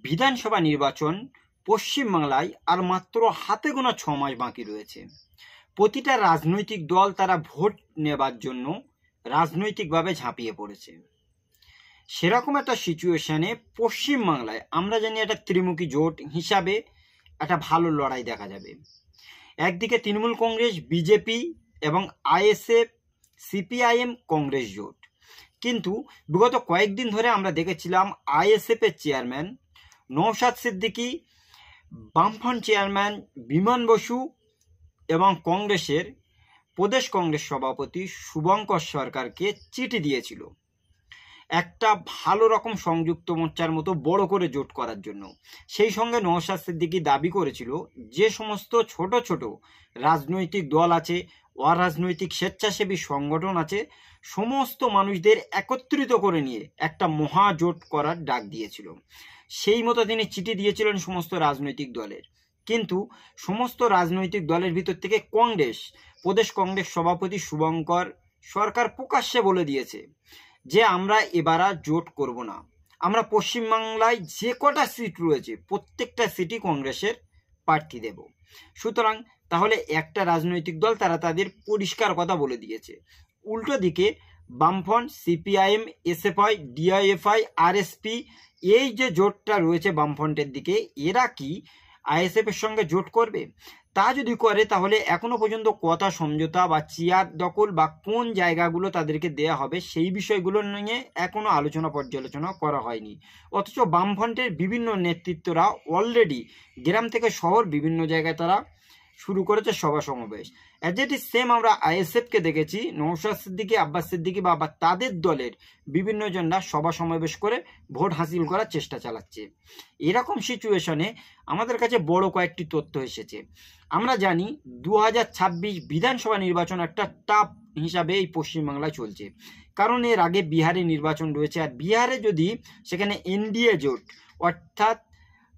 বিধানসভা নির্বাচন পশ্চিমবাংলায় আর মাত্র হাতে গোনা 6 মাস বাকি রয়েছে। প্রতিটা রাজনৈতিক দল তারা ভোট নেবার জন্য রাজনৈতিকভাবে ঝাঁপিয়ে পড়েছে। সেরকম একটা সিচুয়েশনে পশ্চিমবাংলায় আমরা জানি একটা ত্রিমুখী জোট হিসাবে একটা ভালো লড়াই দেখা যাবে। একদিকে তৃণমূল কংগ্রেস, বিজেপি এবং আইএসএফ, সিপিআইএম, কংগ্রেস জোট। কিন্তু বিগত কয়েকদিন ধরে আমরা দেখেছিলাম আইএসএফের চেয়ারম্যান নওশাদ সিদ্দিকী, বামফ্রন্ট চেয়ারম্যান বিমান বসু এবং কংগ্রেসের প্রদেশ কংগ্রেস সভাপতি শুভঙ্কর সরকারকে চিঠি দিয়েছিল একটা ভালো রকম সংযুক্ত মোর্চার মতো বড় করে জোট করার জন্য। সেই সঙ্গে নওশাদ সিদ্দিকী দাবি করেছিল যে সমস্ত ছোট ছোট রাজনৈতিক দল আছে, অরাজনৈতিক স্বেচ্ছাসেবী সংগঠন আছে, সমস্ত মানুষদের একত্রিত করে নিয়ে একটা মহাজোট করার ডাক দিয়েছিল। সেই মতো তিনি চিঠি দিয়েছিলেন সমস্ত রাজনৈতিক দলের। কিন্তু সমস্ত রাজনৈতিক দলের ভিতর থেকে কংগ্রেস প্রদেশ কংগ্রেস সভাপতি শুভঙ্কর সরকার প্রকাশ্যে বলে দিয়েছে যে আমরা এবার আর জোট করব না, আমরা পশ্চিমবাংলায় যে কটা সিট রয়েছে প্রত্যেকটা সিটই কংগ্রেসের প্রার্থী দেব। সুতরাং তাহলে একটা রাজনৈতিক দল তারা তাদের পরিষ্কার কথা বলে দিয়েছে। উল্টো দিকে বামফ্রন্ট, সিপিআইএম, এসএফআই, ডিআইএফআই, আরএসপি, এই যে জোটটা রয়েছে বামফ্রন্টের দিকে, এরা কি আইএসএফ এর সঙ্গে জোট করবে? তা যদি করে তাহলে এখনো পর্যন্ত কথা সমঝোতা বা চেয়ার দখল বা কোন জায়গাগুলো তাদেরকে দেয়া হবে সেই বিষয়গুলো নিয়ে এখনো আলোচনা পর্যালোচনা করা হয়নি। অথচ বামফ্রন্টের বিভিন্ন নেতৃত্বরা অলরেডি গ্রাম থেকে শহর বিভিন্ন জায়গায় তারা শুরু করেছে সভা সমাবেশ। অ্যাজ ইট ইজ সেম আমরা আইএসএফকে দেখেছি নওশাদ সিদ্দিকী, আব্বাস সিদ্দিকী বা তাদের দলের বিভিন্ন জনরা সভা সমাবেশ করে ভোট হাসিল করার চেষ্টা চালাচ্ছে। এরকম সিচুয়েশনে আমাদের কাছে বড় কয়েকটি তথ্য এসেছে। আমরা জানি 2026 বিধানসভা নির্বাচন একটা টাফ হিসাবে এই পশ্চিমবাংলায় চলছে, কারণ এর আগে বিহারে নির্বাচন রয়েছে। আর বিহারে যদি সেখানে এনডিএ জোট অর্থাৎ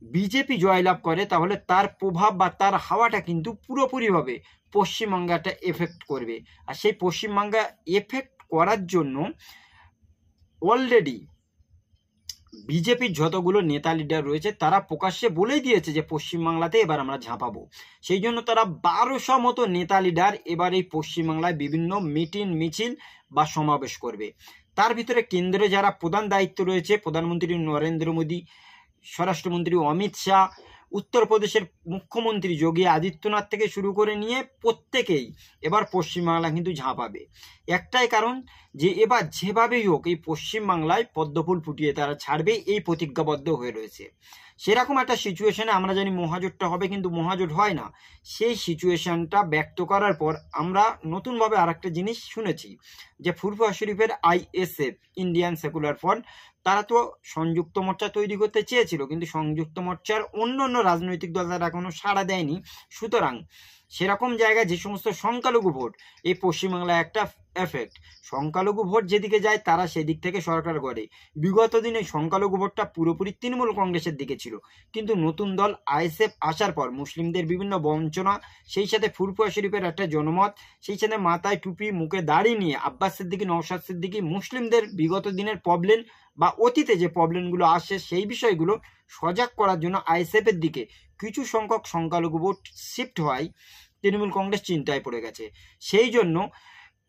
বিজেপি জয়লাভ করে তাহলে তার প্রভাব বা তার হাওয়াটা কিন্তু পুরোপুরিভাবে পশ্চিমবঙ্গে একটা এফেক্ট করবে। আর সেই পশ্চিমবঙ্গে এফেক্ট করার জন্য অলরেডি বিজেপির যতগুলো নেতা লিডার রয়েছে তারা প্রকাশ্যে বলেই দিয়েছে যে পশ্চিমবাংলাতে এবার আমরা ঝাঁপাবো। সেই জন্য তারা 1200 মতো নেতা লিডার এবার এই পশ্চিমবাংলায় বিভিন্ন মিটিং, মিছিল বা সমাবেশ করবে। তার ভিতরে কেন্দ্রে যারা প্রধান দায়িত্ব রয়েছে, প্রধানমন্ত্রী নরেন্দ্র মোদী, স্বরাষ্ট্রমন্ত্রী অমিত শাহ, উত্তরপ্রদেশের মুখ্যমন্ত্রী যোগী আদিত্যনাথ থেকে শুরু করে নিয়ে প্রত্যেকেই এবার পশ্চিমবাংলা কিন্তু ঝাঁপাবে। একটাই কারণ যে এবার যেভাবেই হোক এই পশ্চিমবাংলায় পদ্মফুল ফুটিয়ে তারা ছাড়বে, এই প্রতিজ্ঞাবদ্ধ হয়ে রয়েছে। সেরকম একটা সিচুয়েশনে আমরা জানি মহাজোটটা হবে, কিন্তু মহাজোট হয় না। সেই সিচুয়েশনটা ব্যক্ত করার পর আমরা নতুনভাবে আর একটা জিনিস শুনেছি যে ফুরফুরা শরীফের আইএসএফ, ইন্ডিয়ান সেকুলার ফ্রন্ট, তারা তো সংযুক্ত মোর্চা তৈরি করতে চেয়েছিল, কিন্তু সংযুক্ত মোর্চার অন্য অন্য রাজনৈতিক দল তারা এখনো সাড়া দেয়নি। সুতরাং সেরকম জায়গায় যে সমস্ত সংখ্যালঘু ভোট এই পশ্চিমবাংলায় একটা এফেক্ট, সংখ্যালঘু ভোট যেদিকে যায় তারা সেদিক থেকে সরকার করে। বিগত দিনে সংখ্যালঘু ভোটটা পুরোপুরি তৃণমূল কংগ্রেসের দিকে ছিল, কিন্তু নতুন দল আইএসএফ আসার পর মুসলিমদের বিভিন্ন বঞ্চনা, সেই সাথে ফুরফুরা শরীফের একটা জনমত, সেই সাথে মাথায় টুপি, মুখে দাড়ি নিয়ে আব্বাস সিদ্দিকী, নওশাদ সিদ্দিকী মুসলিমদের বিগত দিনের প্রবলেম বা অতীতে যে প্রবলেমগুলো আসে সেই বিষয়গুলো সজাগ করার জন্য আইএসএফ এর দিকে কিছু সংখ্যক সংখ্যালঘু ভোট শিফট হয়। তৃণমূল কংগ্রেস চিন্তায় পড়ে গেছে। সেই জন্য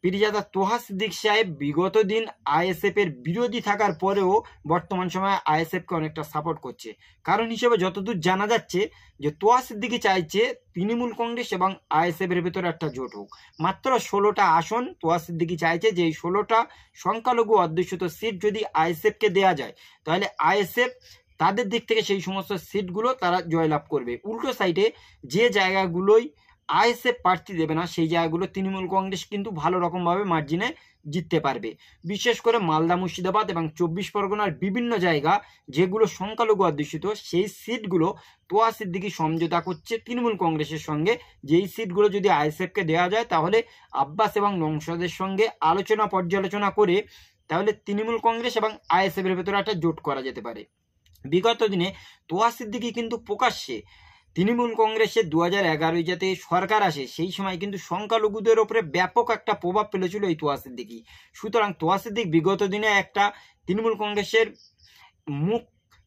পীরজাদা তোহা সিদ্দিক সাহেব বিগত দিন আইএসএফ এর বিরোধী থাকার পরেও বর্তমান সময়ে আইএসএফকে অনেকটা সাপোর্ট করছে। কারণ হিসেবে যতদূর জানা যাচ্ছে যে তোহা সিদ্দিকী চাইছে তৃণমূল কংগ্রেস এবং আইএসএফ এর ভেতরে একটা জোট হোক। মাত্র 16টা আসন তোহা সিদ্দিকী চাইছে যে এই 16টা সংখ্যালঘু অধ্যুষিত সিট যদি আইএসএফকে দেওয়া যায় তাহলে আইএসএফ তাদের দিক থেকে সেই সমস্ত সিটগুলো তারা জয়লাভ করবে। উল্টো সাইডে যে জায়গাগুলোই আইএসএফ প্রার্থী দেবে না সেই জায়গাগুলো তৃণমূল কংগ্রেস কিন্তু ভালো রকমভাবে মার্জিনে জিততে পারবে। বিশেষ করে মালদা, মুর্শিদাবাদ এবং 24 পরগনার বিভিন্ন জায়গা যেগুলো সংখ্যালঘু অধ্যুষিত সেই সিটগুলো তোহা সিদ্দিকী সমঝোতা করছে তৃণমূল কংগ্রেসের সঙ্গে। যেই সিটগুলো যদি আইএসএফকে দেওয়া যায় তাহলে আব্বাস এবং নওশাদের সঙ্গে আলোচনা পর্যালোচনা করে তাহলে তৃণমূল কংগ্রেস এবং আইএসএফ এর ভেতরে একটা জোট করা যেতে পারে। বিগত দিনে তোহা সিদ্দিকী কিন্তু প্রকাশ্যে তৃণমূল কংগ্রেসের 2011 যাতে সরকার আসে সেই সময় কিন্তু সংখ্যালঘুদের ওপরে ব্যাপক একটা প্রভাব ফেলেছিল এই তোহা সিদ্দিকী। সুতরাং তোহা সিদ্দিকী বিগত দিনে একটা তৃণমূল কংগ্রেসের মুখ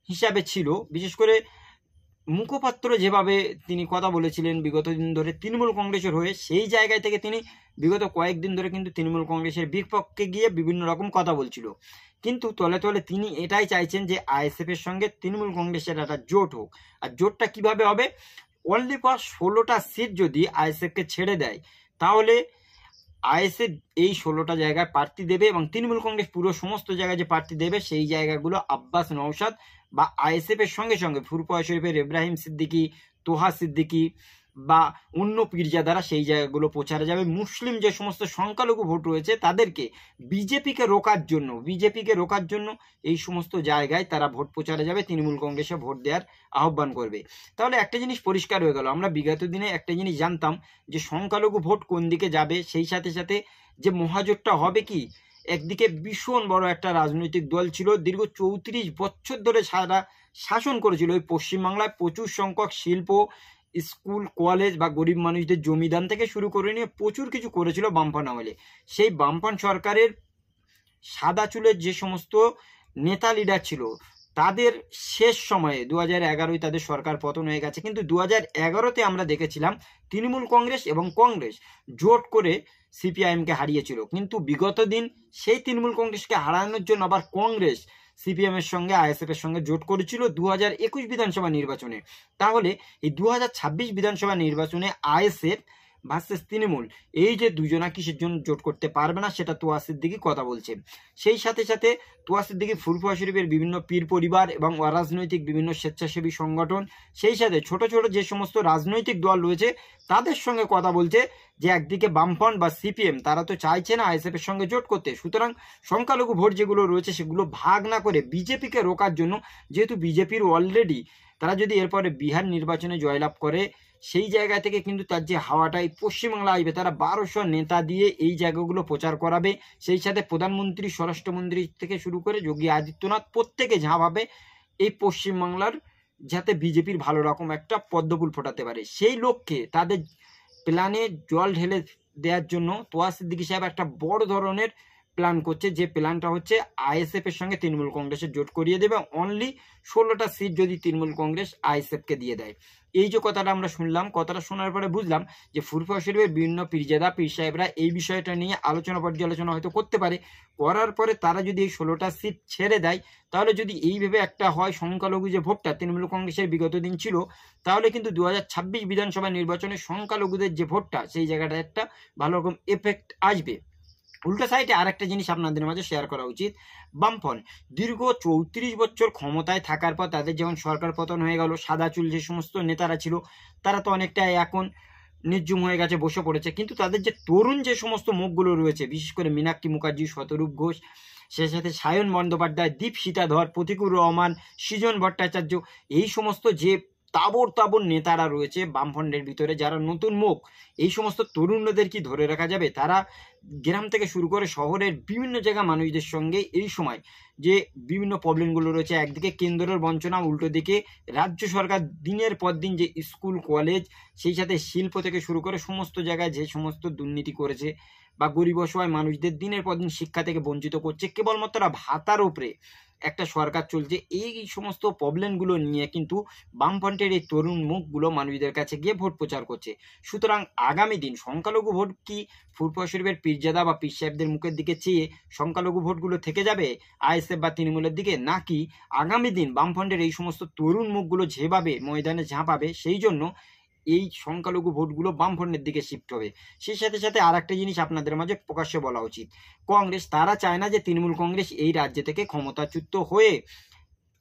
হিসাবে ছিল। বিশেষ করে মুখপাত্র যেভাবে তিনি কথা বলেছিলেন বিগত দিন ধরে তৃণমূল কংগ্রেসের হয়ে, সেই জায়গায় থেকে তিনি বিগত কয়েকদিন ধরে কিন্তু তৃণমূল কংগ্রেসের বিপক্ষে গিয়ে বিভিন্ন রকম কথা বলছিল। কিন্তু তলে তলে তিনি এটাই চাইছেন যে আইএসএফ এর সঙ্গে তৃণমূল কংগ্রেসের একটা জোট হোক। আর জোটটা কিভাবে হবে? অনলি ফর 16টা সিট যদি আইএসএফকে ছেড়ে দেয়, তাহলে আইএসএফ এই 16টা জায়গায় প্রার্থী দেবে এবং তৃণমূল কংগ্রেস পুরো সমস্ত জায়গায় যে প্রার্থী দেবে সেই জায়গাগুলো আব্বাস নওশাদ বা আইএসএফ এর সঙ্গে সঙ্গে ফুরফুরা শরীফের ইব্রাহিম সিদ্দিকী, তোহা সিদ্দিকী বা অন্য পীরজাদারা সেই জায়গাগুলো প্রচারে যাবে। মুসলিম যে সমস্ত সংখ্যালঘু ভোট রয়েছে তাদেরকে বিজেপিকে রোকার জন্য এই সমস্ত জায়গায় তারা ভোট প্রচারে যাবে, তৃণমূল কংগ্রেসে ভোট দেওয়ার আহ্বান করবে। তাহলে একটা জিনিস পরিষ্কার হয়ে গেল, আমরা বিগত দিনে একটা জিনিস জানতাম যে সংখ্যালঘু ভোট কোন দিকে যাবে, সেই সাথে সাথে যে মহাজোটটা হবে কি, একদিকে ভীষণ বড় একটা রাজনৈতিক দল ছিল, দীর্ঘ 34 বছর ধরে সারা শাসন করেছিল ওই পশ্চিমবাংলায়। প্রচুর সংখ্যক শিল্প, স্কুল, কলেজ বা গরিব মানুষদের জমিদান থেকে শুরু করে নিয়ে প্রচুর কিছু করেছিল বামফ্রন্ট আমলে। সেই বামফ্রন্ট সরকারের সাদা চুলের যে সমস্ত নেতা লিডার ছিল তাদের শেষ সময়ে 2011-য় তাদের সরকার পতন হয়ে গেছে, কিন্তু 2011-তে আমরা দেখেছিলাম তৃণমূল কংগ্রেস এবং কংগ্রেস জোট করে সিপিআইএমকে হারিয়েছিল। কিন্তু বিগত দিন সেই তৃণমূল কংগ্রেসকে হারানোর জন্য আবার কংগ্রেস সিপিএম এর সঙ্গে আইএসএফ এর সঙ্গে জোট করেছিল 2021 বিধানসভা নির্বাচনে। তাহলে এই 2026 বিধানসভা নির্বাচনে আইএসএফ ভার্সেস তৃণমূল, এই যে দুজনা কিসের জন্য জোট করতে পারবে না সেটা তোহা সিদ্দিকী কথা বলছে। সেই সাথে সাথে তোহা সিদ্দিকী ফুরফুরা শরীফের বিভিন্ন পীর পরিবার এবং অরাজনৈতিক বিভিন্ন স্বেচ্ছাসেবী সংগঠন, সেই সাথে ছোট ছোট যে সমস্ত রাজনৈতিক দল রয়েছে তাদের সঙ্গে কথা বলছে যে একদিকে বামফ্রন্ট বা সিপিএম তারা তো চাইছে না আইএসএফ এর সঙ্গে জোট করতে, সুতরাং সংখ্যালঘু ভোট যেগুলো রয়েছে সেগুলো ভাগ না করে বিজেপিকে রোকার জন্য, যেহেতু বিজেপির অলরেডি তারা যদি এরপরে বিহার নির্বাচনে জয়লাভ করে সেই জায়গা থেকে কিন্তু তার যে হাওয়াটাই পশ্চিমবাংলা আসবে, তারা 1200 নেতা দিয়ে এই জায়গাগুলো প্রচার করাবে। সেই সাথে প্রধানমন্ত্রী, স্বরাষ্ট্রমন্ত্রী থেকে শুরু করে যোগী আদিত্যনাথ প্রত্যেকে ঝাঁপাবে এই পশ্চিমবাংলার যাতে বিজেপির ভালো রকম একটা পদ্মফুল ফোটাতে পারে। সেই লক্ষ্যে তাদের প্ল্যানে জল ঢেলে দেওয়ার জন্য তোহা সিদ্দিকী সাহেব একটা বড় ধরনের প্ল্যান করছে, যে প্ল্যানটা হচ্ছে আইএসএফ এর সঙ্গে তৃণমূল কংগ্রেসের জোট করিয়ে দেবে। অনলি 16টা সিট যদি তৃণমূল কংগ্রেস আইএসএফকে দিয়ে দেয়। এই যে কথাটা আমরা শুনলাম, কথাটা শোনার পরে বুঝলাম যে ফুরফুরা শরীফের বিভিন্ন পীরজাদা পীর সাহেবরা এই বিষয়টা নিয়ে আলোচনা পর্যালোচনা হয়তো করতে পারে, করার পরে তারা যদি এই 16টা সিট ছেড়ে দেয়, তাহলে যদি এইভাবে একটা হয় সংখ্যালঘু যে ভোটটা তৃণমূল কংগ্রেসের বিগত দিন ছিল, তাহলে কিন্তু 2026 বিধানসভা নির্বাচনে সংখ্যালঘুদের যে ভোটটা সেই জায়গাটা একটা ভালো রকম এফেক্ট আসবে। উল্টো সাইডে আর একটা জিনিস আপনাদের মাঝে শেয়ার করা উচিত, বামফ্রন্ট দীর্ঘ 34 বছর ক্ষমতায় থাকার পর তাদের যখন সরকার পতন হয়ে গেল, সাদা চুল যে সমস্ত নেতারা ছিল তারা তো অনেকটাই এখন নির্জুম হয়ে গেছে, বসে পড়েছে, কিন্তু তাদের যে তরুণ যে সমস্ত মুখগুলো রয়েছে, বিশেষ করে মীনাক্ষী মুখার্জি, শতরূপ ঘোষ, সে সাথে সায়ন বন্দ্যোপাধ্যায়, দীপশিতা ধর, প্রতীকুর রহমান, সৃজন ভট্টাচার্য, এই সমস্ত যে তাবর নেতারা রয়েছে বামফ্রন্টের ভিতরে যারা নতুন মুখ, এই সমস্ত তরুণদের কি ধরে রাখা যাবে? তারা গ্রাম থেকে শুরু করে শহরের বিভিন্ন জায়গা মানুষদের সঙ্গে এই সময় যে বিভিন্ন প্রবলেমগুলো রয়েছে, একদিকে কেন্দ্রের বঞ্চনা, উল্টো দিকে রাজ্য সরকার দিনের পর দিন যে স্কুল কলেজ সেই সাথে শিল্প থেকে শুরু করে সমস্ত জায়গায় যে সমস্ত দুর্নীতি করেছে বা গরিব অসহায় মানুষদের দিনের পর দিন শিক্ষা থেকে বঞ্চিত করছে, কেবলমাত্র ভাতার উপরে একটা সরকার চলছে, এই সমস্ত প্রবলেমগুলো নিয়ে কিন্তু বামফ্রন্টের এই তরুণ মুখগুলো মানুষদের কাছে গিয়ে ভোট প্রচার করছে। সুতরাং আগামী দিন সংখ্যালঘু ভোট কি ফুরফুরা শরীফের পীরজাদা বা পীর সাহেবদের মুখের দিকে চেয়ে সংখ্যালঘু ভোটগুলো থেকে যাবে আইএসএফ বা তৃণমূলের দিকে, নাকি আগামী দিন বামফ্রন্টের এই সমস্ত তরুণ মুখগুলো যেভাবে ময়দানে ঝাঁপাবে সেই জন্য এই সংখ্যালঘু ভোটগুলো বামফ্রন্টের দিকে শিফট হবে? সেই সাথে সাথে আর একটা জিনিস আপনাদের মাঝে প্রকাশ্যে বলা উচিত, কংগ্রেস তারা চায় না যে তৃণমূল কংগ্রেস এই রাজ্য থেকে ক্ষমতাচ্যুত হয়ে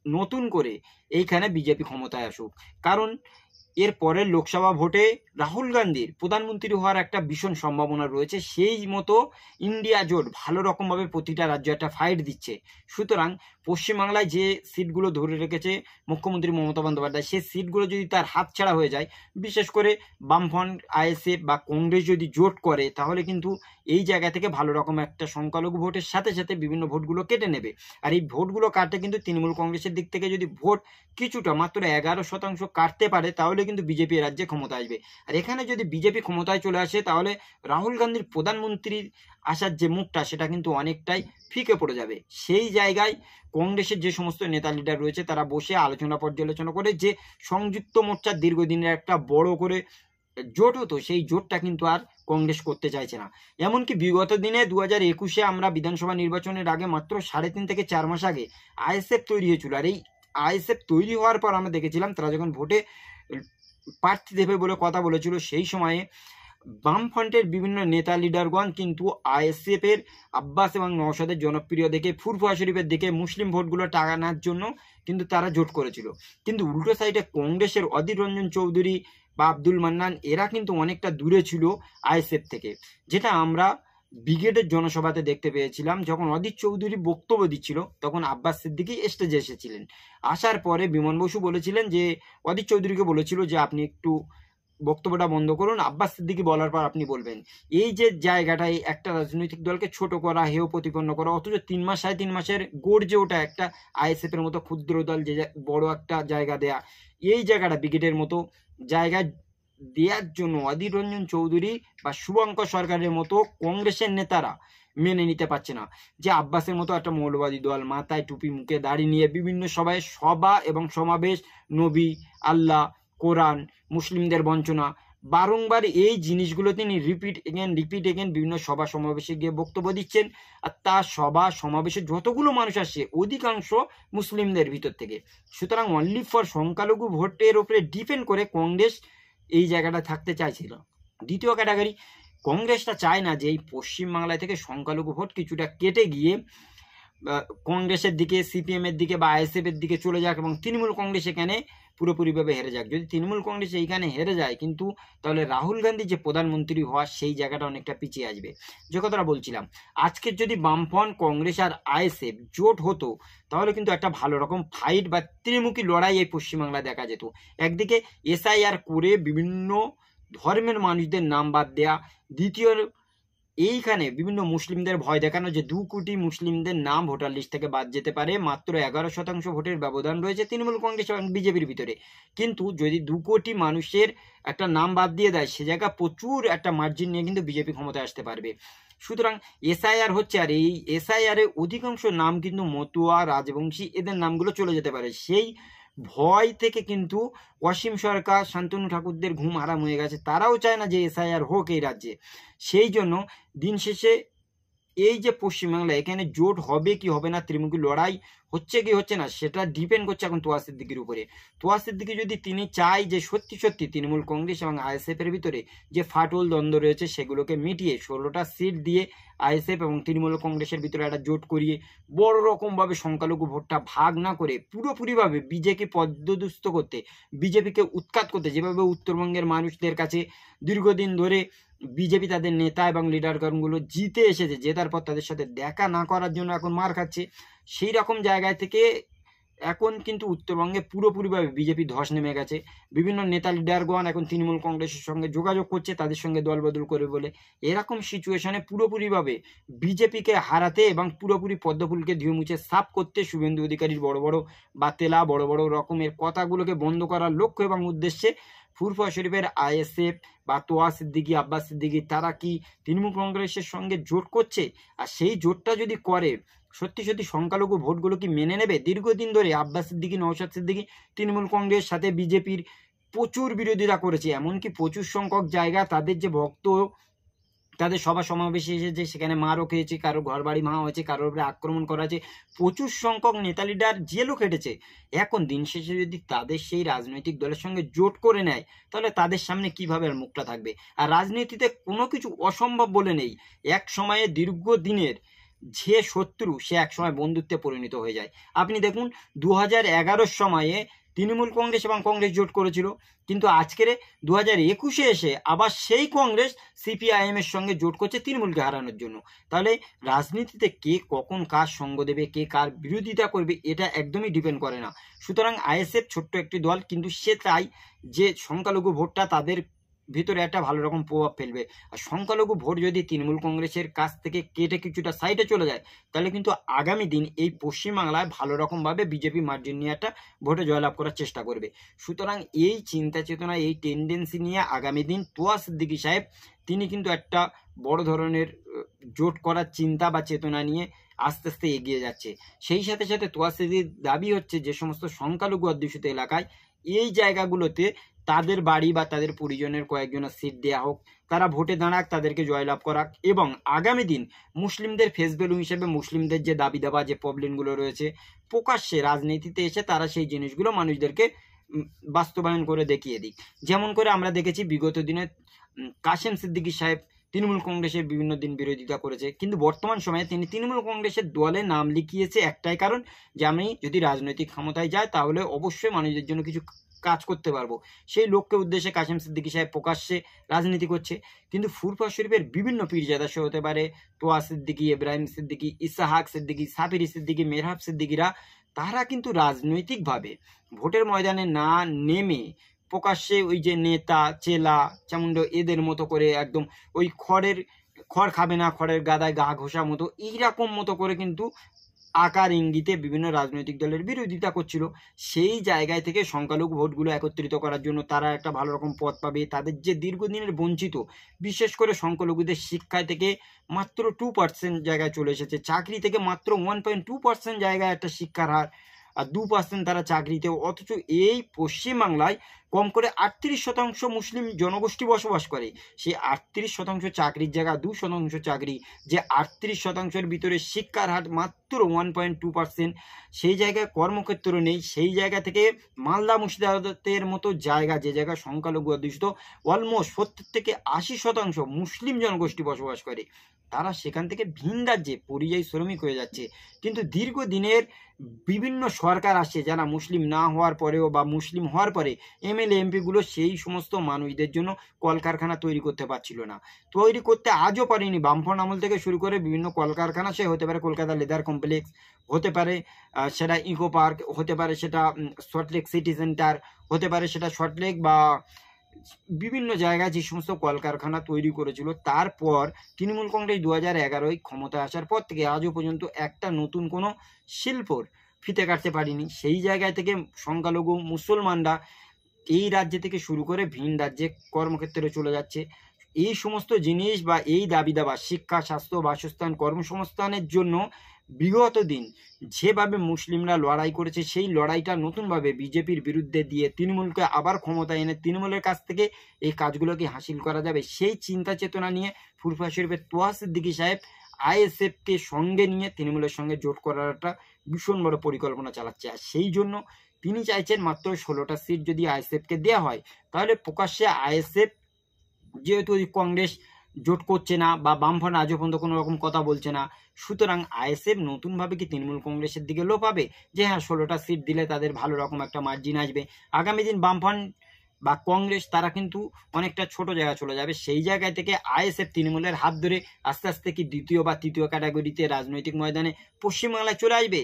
নতুন করে এইখানে বিজেপি ক্ষমতায় আসুক, কারণ এর পরের লোকসভা ভোটে রাহুল গান্ধীর প্রধানমন্ত্রী হওয়ার একটা ভীষণ সম্ভাবনা রয়েছে। সেই মতো ইন্ডিয়া জোট ভালো রকমভাবে প্রতিটা রাজ্য একটা ফাইট দিচ্ছে। সুতরাং পশ্চিমবাংলায় যে সিটগুলো ধরে রেখেছে মুখ্যমন্ত্রী মমতা বন্দ্যোপাধ্যায়, সেই সিটগুলো যদি তার হাতছাড়া হয়ে যায়, বিশেষ করে বামফ্রন্ট, আইএসএফ বা কংগ্রেস যদি জোট করে, তাহলে কিন্তু এই জায়গা থেকে ভালো রকম একটা সংখ্যালঘু ভোটের সাথে সাথে বিভিন্ন ভোটগুলো কেটে নেবে। আর এই ভোটগুলো কাটতে কিন্তু তৃণমূল কংগ্রেসের দিক থেকে যদি ভোট কিছুটা মাত্র 11% কাটতে পারে, তাহলে কিন্তু বিজেপি রাজ্যে ক্ষমতা আসবে। আর এখানে যদি বিজেপি ক্ষমতায় চলে আসে, তাহলে রাহুল গান্ধীর প্রধানমন্ত্রীর আসার যে মুখটা সেটা কিন্তু অনেকটাই ফিকে পড়ে যাবে। সেই জায়গায় কংগ্রেসের যে সমস্ত নেতা লিডার রয়েছে তারা বসে আলোচনা পর্যালোচনা করে যে সংযুক্ত মোর্চার দীর্ঘদিনের একটা বড় করে জোট হতো, সেই জোটটা কিন্তু আর কংগ্রেস করতে চাইছে না। এমনকি বিগত দিনে 2021-এ আমরা বিধানসভা নির্বাচনের আগে মাত্র 3.5 থেকে 4 মাস আগে আইএসএফ তৈরি হয়েছিল। আর এই আইএসএফ তৈরি হওয়ার পর আমরা দেখেছিলাম তারা যখন ভোটে প্রার্থী দেবে বলে কথা বলেছিল, সেই সময়ে বামফ্রন্টের বিভিন্ন নেতা লিডারগণ কিন্তু আইএসএফ এর আব্বাস এবং নওশাদের জনপ্রিয় দেখে, ফুরফুরা শরীফের দেখে মুসলিম ভোটগুলো টানার জন্য কিন্তু তারা জোট করেছিল। কিন্তু উল্টো সাইডে কংগ্রেসের অধীর রঞ্জন চৌধুরী বা আব্দুল মান্নান এরা কিন্তু অনেকটা দূরে ছিল আইএসএফ থেকে, যেটা আমরা ব্রিগেডের জনসভাতে দেখতে পেয়েছিলাম। যখন অধীর চৌধুরী বক্তব্য দিচ্ছিল তখন আব্বাস সিদ্দিকী স্টেজে এসেছিলেন। আসার পরে বিমান বসু বলেছিলেন যে, অধীর চৌধুরীকে বলেছিল যে আপনি একটু বক্তব্যটা বন্ধ করুন, আব্বাস সিদ্দিকী বলার পর আপনি বলবেন। এই যে জায়গাটায় একটা রাজনৈতিক দলকে ছোট করা, হেয় প্রতিপন্ন করা, অথচ 3 মাস 3.5 মাসের গর্জে ওটা একটা আইএসএফ এর মতো ক্ষুদ্র দল যে বড় একটা জায়গা দেয়া, এই জায়গাটা ব্রিগেডের মতো জায়গায় দেওয়ার জন্য অধীর রঞ্জন চৌধুরী বা শুভঙ্কর সরকারের মতো কংগ্রেসের নেতারা মেনে নিতে পারছে না যে আব্বাসের মতো একটা মৌলবাদী দল মাথায় টুপি মুখে দাড়ি নিয়ে বিভিন্ন সভায় সভা এবং সমাবেশ, নবী, আল্লাহ, কোরআন, মুসলিমদের বঞ্চনা, বারংবার এই জিনিসগুলো তিনি রিপিট এগেন বিভিন্ন সভা সমাবেশে গিয়ে বক্তব্য দিচ্ছেন। আর তার সভা সমাবেশে যতগুলো মানুষ আসছে অধিকাংশ মুসলিমদের ভিতর থেকে। সুতরাং অনলি ফর সংখ্যালঘু ভোটের উপরে ডিপেন্ড করে কংগ্রেস এই জায়গাটা থাকতে চাইছিল। দ্বিতীয় ক্যাটাগরি, কংগ্রেসটা চায় না যে এই পশ্চিমবাংলায় থেকে সংখ্যালঘু ভোট কিছুটা কেটে গিয়ে কংগ্রেসের দিকে, সিপিএম এর দিকে বা আইএসএফ এর দিকে চলে যাক এবং তৃণমূল কংগ্রেস এখানে পুরোপুরিভাবে হেরে যাক। যদি তৃণমূল কংগ্রেস এইখানে হেরে যায় কিন্তু তাহলে রাহুল গান্ধী যে প্রধানমন্ত্রী হওয়ার সেই জায়গাটা অনেকটা পিছিয়ে আসবে। যে কথাটা বলছিলাম, আজকের যদি বামফ্রন্ট, কংগ্রেস আর আইএসএফ জোট হতো তাহলে কিন্তু একটা ভালো রকম ফাইট বা ত্রিমুখী লড়াই এই পশ্চিমবাংলায় দেখা যেত। একদিকে এসআইআর করে বিভিন্ন ধর্মের মানুষদের নাম বাদ দেয়া, দ্বিতীয় এইখানে বিভিন্ন মুসলিমদের ভয় দেখানো যে 2 কোটি মুসলিমদের নাম ভোটার লিস্ট থেকে বাদ যেতে পারে, মাত্র 11% ভোটের ব্যবধান রয়েছে তৃণমূল কংগ্রেস এবং বিজেপির ভিতরে। কিন্তু যদি 2 কোটি মানুষের একটা নাম বাদ দিয়ে দেয় সে জায়গা প্রচুর একটা মার্জিন নিয়ে কিন্তু বিজেপি ক্ষমতায় আসতে পারবে। সুতরাং এসআইআর হচ্ছে, আর এই এসআইআর এর অধিকাংশ নাম কিন্তু মতুয়া, রাজবংশী এদের নামগুলো চলে যেতে পারে। সেই ভয় থেকে কিন্তু অসীম সরকার, শান্তনু ঠাকুরদের ঘুম হারাম হয়ে গেছে। তারাও চায় না যে এসআইআর হোক এই রাজ্যে। সেই জন্য দিন শেষে এই যে পশ্চিমবাংলা, এখানে জোট হবে কি হবে না, ত্রিমুখী লড়াই হচ্ছে কি হচ্ছে না, সেটা ডিপেন্ড করছে এখন তোয়া সিদ্দিকির উপরে। তোয়া সিদ্দিকি যদি তিনি চায় যে সত্যি সত্যি তৃণমূল কংগ্রেস এবং আইএসএফ এর ভিতরে যে ফাটল দ্বন্দ্ব রয়েছে সেগুলোকে মিটিয়ে 16টা সিট দিয়ে আইএসএফ এবং তৃণমূল কংগ্রেসের ভিতরে একটা জোট করিয়ে বড় রকমভাবে সংখ্যালঘু ভোটটা ভাগ না করে পুরোপুরিভাবে বিজেপি পদদুস্ত করতে, বিজেপিকে উৎখাত করতে, যেভাবে উত্তরবঙ্গের মানুষদের কাছে দীর্ঘদিন ধরে বিজেপি তাদের নেতা এবং লিডারগণগুলো জিতে এসেছে, জেতার পর তাদের সাথে দেখা না করার জন্য এখন মার খাচ্ছে, সেই রকম জায়গায় থেকে এখন কিন্তু উত্তরবঙ্গে পুরোপুরিভাবে বিজেপি ধস নেমে গেছে। বিভিন্ন নেতা লিডারগণ এখন তৃণমূল কংগ্রেসের সঙ্গে যোগাযোগ করছে তাদের সঙ্গে দলবদল করে বলে। এরকম সিচুয়েশনে পুরোপুরিভাবে বিজেপিকে হারাতে এবং পুরোপুরি পদ্মফুলকে ধুয়ে মুছে সাফ করতে শুভেন্দু অধিকারীর বড় বড় বাতেলা, বড় বড় রকমের কথাগুলোকে বন্ধ করার লক্ষ্য এবং উদ্দেশ্যে ফুরফুরা শরীফের আইএসএফ বা তোয়া সিদ্দিকি, আব্বাস সিদ্দিকি তারা কি তৃণমূল কংগ্রেসের সঙ্গে জোট করছে। আর সেই জোটটা যদি করে সত্যি সত্যি সংখ্যালঘু ভোটগুলো কি মেনে নেবে? দীর্ঘদিন ধরে আব্বাস সিদ্দিকি, নওশাদ সিদ্দিকি তৃণমূল কংগ্রেস সাথে বিজেপির প্রচুর বিরোধিতা করেছে। এমনকি প্রচুর সংখ্যক জায়গা তাদের যে ভক্ত তাদের সভা সমাবেশে এসেছে, সেখানে মারও খেয়েছে, কারো ঘর বাড়ি ভাঙা হয়েছে, কারোর উপরে আক্রমণ করা হয়েছে, প্রচুর সংখ্যক নেতা লিডার জেলও খেটেছে। এখন দিন শেষে যদি তাদের সেই রাজনৈতিক দলের সঙ্গে জোট করে নেয় তাহলে তাদের সামনে কিভাবে আর মুখটা থাকবে? আর রাজনীতিতে কোনো কিছু অসম্ভব বলে নেই। এক সময়ে দীর্ঘদিনের যে শত্রু সে এক সময় বন্ধুত্বে পরিণত হয়ে যায়। আপনি দেখুন 2011 সময়ে তৃণমূল কংগ্রেস এবং কংগ্রেস জোট করেছিল, কিন্তু আজকের 2021-এ এসে আবার সেই কংগ্রেস সিপিআইএম এর সঙ্গে জোট করছে তৃণমূলকে হারানোর জন্য। তাহলে রাজনীতিতে কে কখন কার সঙ্গ দেবে, কে কার বিরোধিতা করবে, এটা একদমই ডিপেন্ড করে না। সুতরাং আইএসএফ ছোট্ট একটি দল, কিন্তু সে চায় যে সংখ্যালঘু ভোটটা তাদের ভিতরে একটা ভালো রকম প্রভাব ফেলবে। আর সংখ্যালঘু ভোট যদি তৃণমূল কংগ্রেসের কাছ থেকে কেটে কিছুটা সাইডে চলে যায়, তাহলে কিন্তু আগামী দিন এই পশ্চিমবাংলায় ভালো রকমভাবে বিজেপি মার্জিন নিয়ে একটা ভোটে জয়লাভ করার চেষ্টা করবে। সুতরাং এই চিন্তা চেতনা, এই টেন্ডেন্সি নিয়ে আগামী দিন তোয়া সিদ্দিকী সাহেব তিনি কিন্তু একটা বড় ধরনের জোট করার চিন্তা বা চেতনা নিয়ে আস্তে আস্তে এগিয়ে যাচ্ছে। সেই সাথে সাথে তোয়া সিদ্দিকীর দাবি হচ্ছে যে সমস্ত সংখ্যালঘু অধ্যুষিত এলাকায় এই জায়গাগুলোতে তাদের বাড়ি বা তাদের পরিজনের কয়েকজনের সিট দেওয়া হোক, তারা ভোটে দাঁড়াক, তাদেরকে জয়লাভ করাক, এবং আগামী দিন মুসলিমদের ফেস ভ্যালু হিসেবে মুসলিমদের যে দাবি দাবা, যে প্রবলেমগুলো রয়েছে, প্রকাশ্যে রাজনীতিতে এসে তারা সেই জিনিসগুলো মানুষদেরকে বাস্তবায়ন করে দেখিয়ে দিক। যেমন করে আমরা দেখেছি বিগত দিনে কাশেম সিদ্দিকী সাহেব তৃণমূল কংগ্রেসের বিভিন্ন দিন বিরোধিতা করেছে, কিন্তু বর্তমান সময়ে তিনি তৃণমূল কংগ্রেসের দলে নাম লিখিয়েছে একটাই কারণ, যে আমি যদি রাজনৈতিক ক্ষমতায় যাই তাহলে অবশ্যই মানুষদের জন্য কিছু কাজ করতে পারবো। সেই লক্ষ্যে উদ্দেশ্যে কাশেম সিদ্দিকী সাহেব প্রকাশ্যে রাজনীতি করছে। কিন্তু ফুরফুরা শরীফের বিভিন্ন পীরজাদা সে হতে পারে তোয়া সিদ্দিকী, ইব্রাহিম সিদ্দিকী, ইসাহাক সিদ্দিকী, সাফিরি সিদ্দিকী, মেহরাব সিদ্দিকীরা, তারা কিন্তু রাজনৈতিকভাবে ভোটের ময়দানে না নেমে প্রকাশ্যে ওই যে নেতা চেলা চামুন্ড এদের মতো করে একদম ওই খড় খাবে না খড়ের গাদায় গা ঘষা মতো এইরকম মতো করে কিন্তু আকার ইঙ্গিতে বিভিন্ন রাজনৈতিক দলের বিরোধিতা করছিল। সেই জায়গায় থেকে সংখ্যালঘু ভোটগুলো একত্রিত করার জন্য তারা একটা ভালো রকম পথ পাবে। তাদের যে দীর্ঘদিনের বঞ্চিত, বিশেষ করে সংখ্যালঘুদের শিক্ষায় থেকে মাত্র 2% জায়গায় চলে এসেছে, চাকরি থেকে মাত্র 1.2% জায়গায় একটা শিক্ষার হার, আর 2% তারা চাকরিতে। অথচ এই পশ্চিমবাংলায় কম করে 38% মুসলিম জনগোষ্ঠী বসবাস করে। সেই 38% চাকরির জায়গা 2% চাকরি, যে 38%-এর ভিতরে শিক্ষার হার মাত্র 1.2%, সেই জায়গায় কর্মক্ষেত্র নেই। সেই জায়গা থেকে মালদা মুর্শিদাবাদের মতো জায়গা, যে জায়গায় সংখ্যালঘু অধ্যুষিত অলমোস্ট 70 থেকে 80% মুসলিম জনগোষ্ঠী বসবাস করে, তারা সেখান থেকে ভিন রাজ্যে পরিযায়ী শ্রমিক হয়ে যাচ্ছে। কিন্তু দীর্ঘদিনের বিভিন্ন সরকার আসছে যারা মুসলিম না হওয়ার পরেও বা মুসলিম হওয়ার পরে এমএলএ এমপিগুলো সেই সমস্ত মানুষদের জন্য কলকারখানা তৈরি করতে পারছিল না, তৈরি করতে আজও পারেনি। বামফ্রন্ট আমল থেকে শুরু করে বিভিন্ন কলকারখানা, সে হতে পারে কলকাতা লেদার কমপ্লেক্স, হতে পারে সেটা ইকো পার্ক, হতে পারে সেটা সল্টলেক সিটি সেন্টার, হতে পারে সেটা সল্টলেক বা বিভিন্ন জায়গায় যে সমস্ত কলকারখানা তৈরি করেছিল, তারপর তৃণমূল কংগ্রেস 2011-য় ক্ষমতায় আসার পর থেকে আজও পর্যন্ত একটা নতুন কোনো শিল্পর ফিতে কাটতে পারিনি। সেই জায়গায় থেকে সংখ্যালঘু মুসলমানরা এই রাজ্য থেকে শুরু করে ভিন রাজ্যে কর্মক্ষেত্রে চলে যাচ্ছে। এই সমস্ত জিনিস বা এই দাবি দাবা, শিক্ষা, স্বাস্থ্য, বাসস্থান, কর্মসংস্থানের জন্য বিগত দিন যেভাবে মুসলিমরা লড়াই করেছে, সেই লড়াইটা নতুনভাবে বিজেপির বিরুদ্ধে দিয়ে তৃণমূলকে আবার ক্ষমতায় এনে তৃণমূলের কাছ থেকে এই কাজগুলোকে হাসিল করা যাবে, সেই চিন্তা চেতনা নিয়ে ফুরফুরা শরীফের তোয়া সিদ্দিকী সাহেব আইএসএফকে সঙ্গে নিয়ে তৃণমূলের সঙ্গে জোট করার একটা ভীষণ বড় পরিকল্পনা চালাচ্ছে। আর সেই জন্য তিনি চাইছেন মাত্র 16টা সিট যদি আইএসএফকে দেওয়া হয়, তাহলে প্রকাশ্যে আইএসএফ, যেহেতু কংগ্রেস জোট করছে না বা বামফ্রন্ট আজও পর্যন্ত কোনো রকম কথা বলছে না, সুতরাং আইএসএফ নতুনভাবে কি তৃণমূল কংগ্রেসের দিকে লোপাবে যে হ্যাঁ 16টা সিট দিলে তাদের ভালো রকম একটা মার্জিন আসবে। আগামী দিন বামফ্রন্ট বা কংগ্রেস তারা কিন্তু অনেকটা ছোট জায়গায় চলে যাবে। সেই জায়গায় থেকে আইএসএফ তৃণমূলের হাত ধরে আস্তে আস্তে কি দ্বিতীয় বা তৃতীয় ক্যাটাগরিতে রাজনৈতিক ময়দানে পশ্চিমবাংলায় চলে আসবে।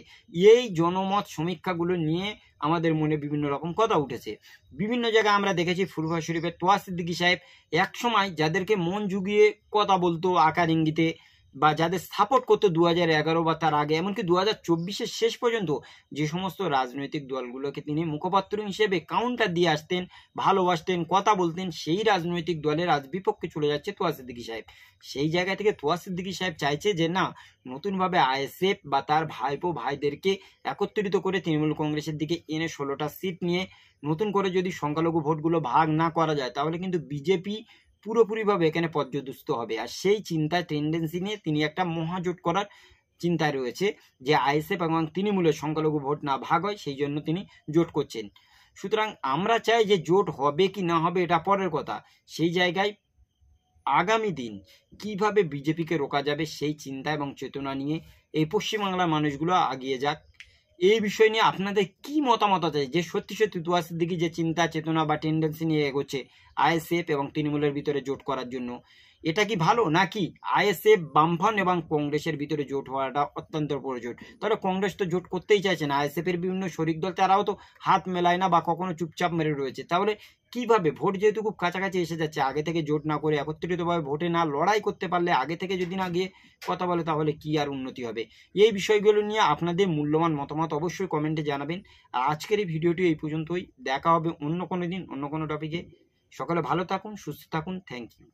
এই জনমত সমীক্ষাগুলো নিয়ে আমাদের মনে বিভিন্ন রকম কথা উঠেছে। বিভিন্ন জায়গায় আমরা দেখেছি ফুরফুরা শরীফের তোয়া সিদ্দিকী সাহেব একসময় যাদেরকে মন জুগিয়ে কথা বলতো আকার ইঙ্গিতে, বা যাদের সাপোর্ট করতো 2011 বা তার আগে, এমনকি 2024-এর শেষ পর্যন্ত যে সমস্ত রাজনৈতিক দলগুলোকে তিনি মুখপাত্র হিসেবে কাউন্টার দিয়ে আসতেন, ভালোবাসতেন, কথা বলতেন, সেই রাজনৈতিক দলের আজ বিপক্ষে চলে যাচ্ছে তোয়া সিদ্দিকী সাহেব। সেই জায়গা থেকে তোয়া সিদ্দিকী সাহেব চাইছে যে না, নতুনভাবে আইএসএফ বা তার ভাইপো ভাইদেরকে একত্রিত করে তৃণমূল কংগ্রেসের দিকে এনে 16টা সিট নিয়ে নতুন করে যদি সংখ্যালঘু ভোটগুলো ভাগ না করা যায়, তাহলে কিন্তু বিজেপি পুরোপুরিভাবে এখানে পর্যদস্ত হবে। আর সেই চিন্তায় টেন্ডেন্সি নিয়ে তিনি একটা মহাজোট করার চিন্তায় রয়েছে, যে আইএসএফ এবং তৃণমূলের সংখ্যালঘু ভোট না ভাগ হয়, সেই জন্য তিনি জোট করছেন। সুতরাং আমরা চাই যে জোট হবে কি না হবে এটা পরের কথা, সেই জায়গায় আগামী দিন কিভাবে বিজেপিকে রোকা যাবে সেই চিন্তা এবং চেতনা নিয়ে এই পশ্চিমবাংলার মানুষগুলো আগিয়ে যাক। এই বিষয় নিয়ে আপনাদের কি মতামত আছে, যে সত্যি সত্যি তোয়া সিদ্দিকী যে চিন্তা চেতনা বা টেন্ডেন্সি নিয়ে এগোচ্ছে আইএসএফ এবং তৃণমূলের ভিতরে জোট করার জন্য, এটা কি ভালো, নাকি আইএসএফ, বামফ্রন্ট এবং কংগ্রেসের ভিতরে জোট হওয়াটা অত্যন্ত প্রয়োজন? তাহলে কংগ্রেস তো জোট করতেই চাইছে না, আইএসএফ এর বিভিন্ন শরিক দল তারাও তো হাত মেলায় না বা কখনো চুপচাপ মেরে রয়েছে। তাহলে কিভাবে ভোট যেহেতু খুব কাছাকাছি এসে যাচ্ছে, আগে থেকে জোট না করে একত্রিতভাবে ভোটে না লড়াই করতে পারলে, আগে থেকে যদি না গিয়ে কথা বলে, তাহলে কি আর উন্নতি হবে? এই বিষয়গুলো নিয়ে আপনাদের মূল্যবান মতামত অবশ্যই কমেন্টে জানাবেন। আর আজকের এই ভিডিওটি এই পর্যন্তই, দেখা হবে অন্য কোনো দিন অন্য কোনো টপিকে। সকলে ভালো থাকুন, সুস্থ থাকুন, থ্যাংক ইউ।